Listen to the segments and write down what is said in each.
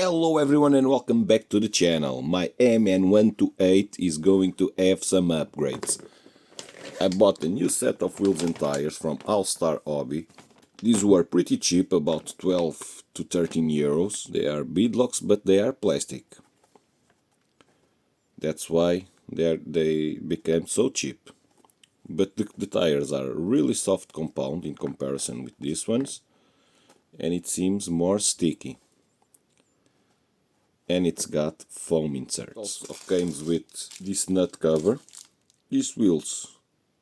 Hello everyone and welcome back to the channel. My MN128 is going to have some upgrades. I bought a new set of wheels and tires from AustarHobby. These were pretty cheap, about 12 to 13 euros. They are beadlocks, but they are plastic. That's why they became so cheap. But the tires are really soft compound in comparison with these ones, and it seems more sticky. And it's got foam inserts. Also comes with this nut cover. These wheels,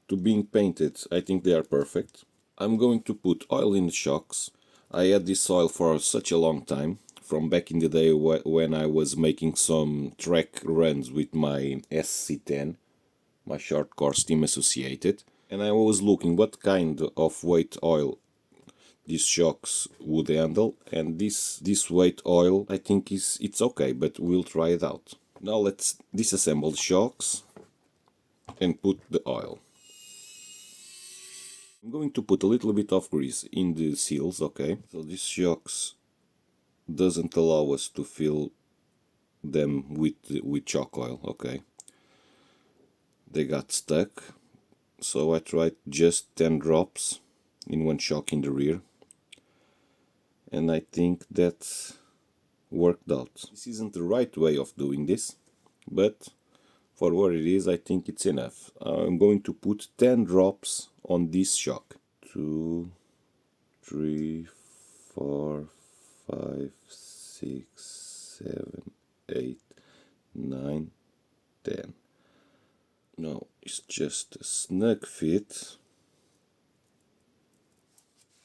to being painted, I think they are perfect. I'm going to put oil in the shocks. I had this oil for such a long time, from back in the day when I was making some track runs with my SC10, my short course team associated, and I was looking what kind of weight oil these shocks would handle, and this weight oil I think it's okay, but we'll try it out. Now let's disassemble the shocks and put the oil. I'm going to put a little bit of grease in the seals, okay? So these shocks doesn't allow us to fill them with chalk oil, okay? They got stuck, so I tried just 10 drops in one shock in the rear, and I think that worked out. This isn't the right way of doing this, but for what it is, I think it's enough. I'm going to put 10 drops on this shock. 2, 3, 4, 5, 6, 7, 8, 9, 10. No, it's just a snug fit.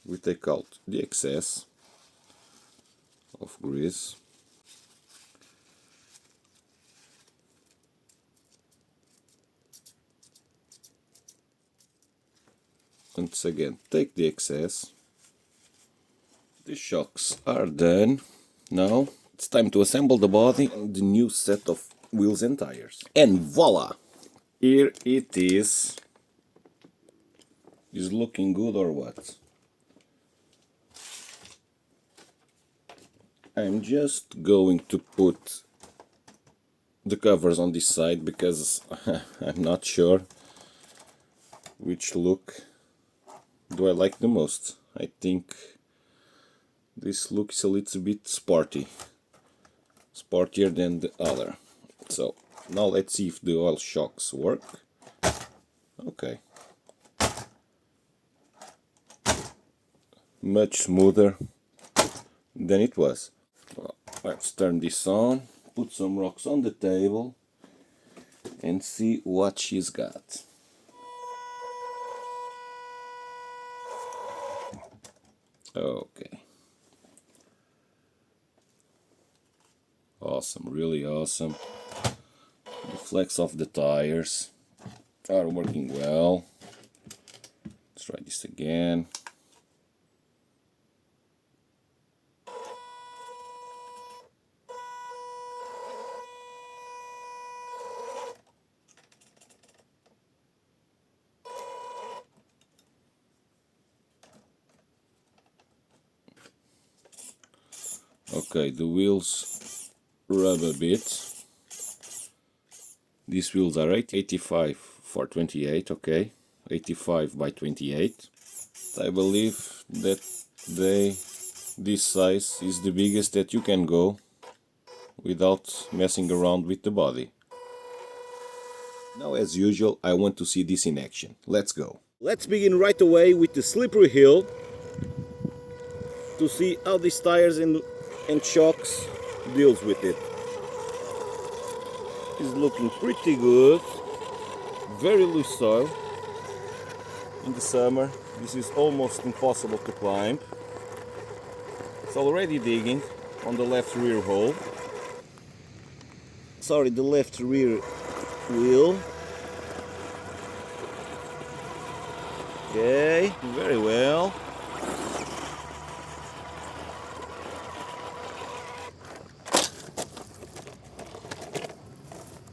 We take out the excess of grease. Once again, take the excess. The shocks are done. Now it's time to assemble the body and the new set of wheels and tires. And voila! Here it is. Is looking good or what? I'm just going to put the covers on this side because I'm not sure which look do I like the most. I think this looks a little bit sportier than the other. So now let's see if the oil shocks work. Okay. Much smoother than it was. Well, let's turn this on, put some rocks on the table and see what she's got. Okay. Awesome, really awesome. The flex of the tires are working well. Let's try this again. Okay, the wheels rub a bit. These wheels are 85 for 28, okay, 85 by 28. I believe that this size is the biggest that you can go without messing around with the body. Now, as usual, I want to see this in action. Let's go. Let's begin right away with the slippery hill to see how these tires and shocks deals with it. It's looking pretty good. Very loose soil. In the summer, this is almost impossible to climb. It's already digging on the left rear hole. Sorry, the left rear wheel. Okay, very well.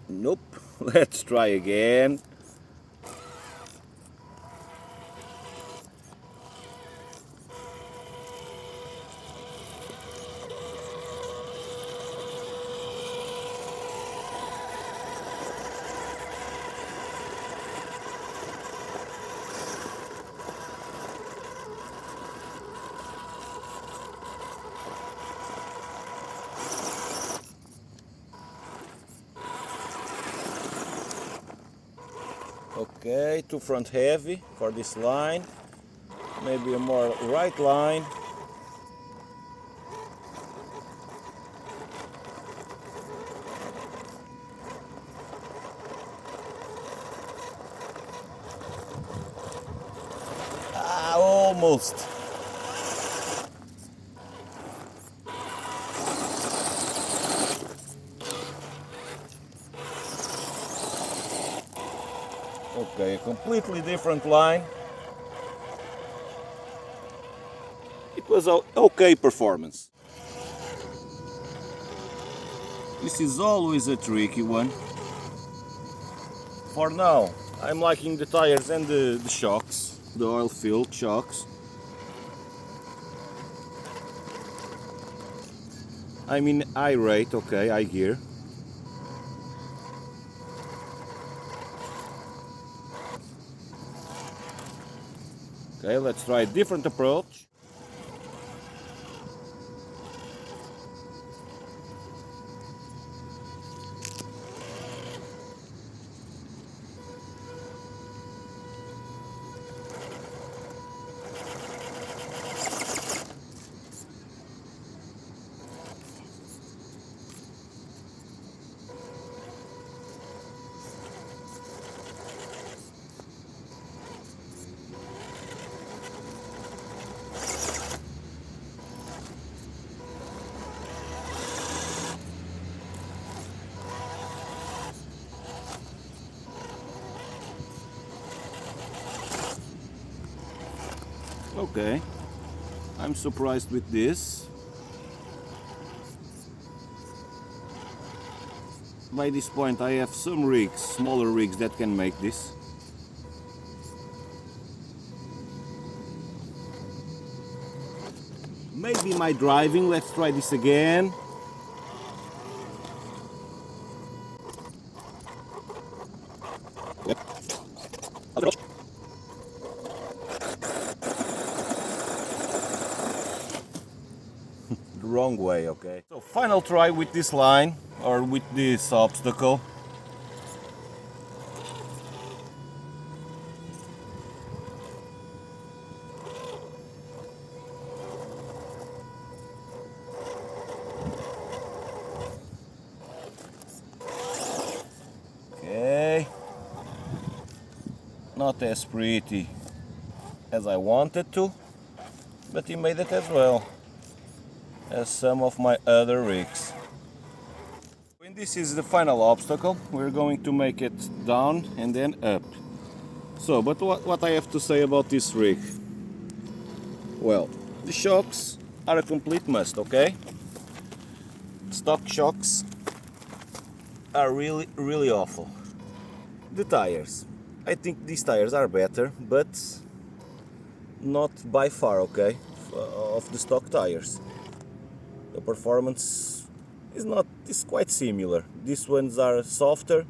Nope. Let's try again. Okay, too front heavy for this line. Maybe a more right line. Ah, almost. Okay, a completely different line. It was an okay performance. This is always a tricky one. For now, I'm liking the tires and the shocks, the oil-filled shocks. I'm in high rate, okay, high gear. Okay, let's try a different approach. Okay, I'm surprised with this. By this point I have some rigs, smaller rigs that can make this. Maybe my driving, let's try this again. Yep. The wrong way, okay. So final try with this line or with this obstacle. Okay. Not as pretty as I wanted to, but he made it as well as some of my other rigs. When this is the final obstacle, we're going to make it down and then up. So, but what I have to say about this rig? Well, the shocks are a complete must, okay? Stock shocks are really awful. The tires, I think these tires are better, but not by far, okay, of the stock tires. The performance is quite similar. These ones are softer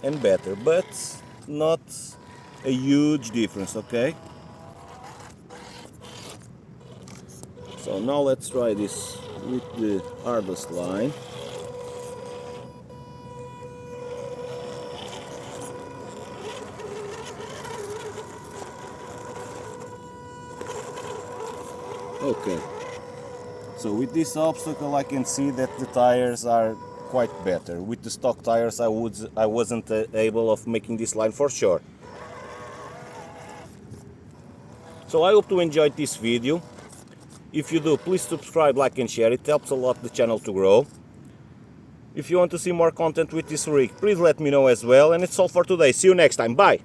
and better, but not a huge difference, okay? So now let's try this with the hardest line. Okay, so with this obstacle I can see that the tires are quite better. With the stock tires I wasn't able of making this line for sure. So I hope you enjoyed this video. If you do, please subscribe, like and share, it helps a lot the channel to grow. If you want to see more content with this rig, please let me know as well, and it's all for today. See you next time, bye!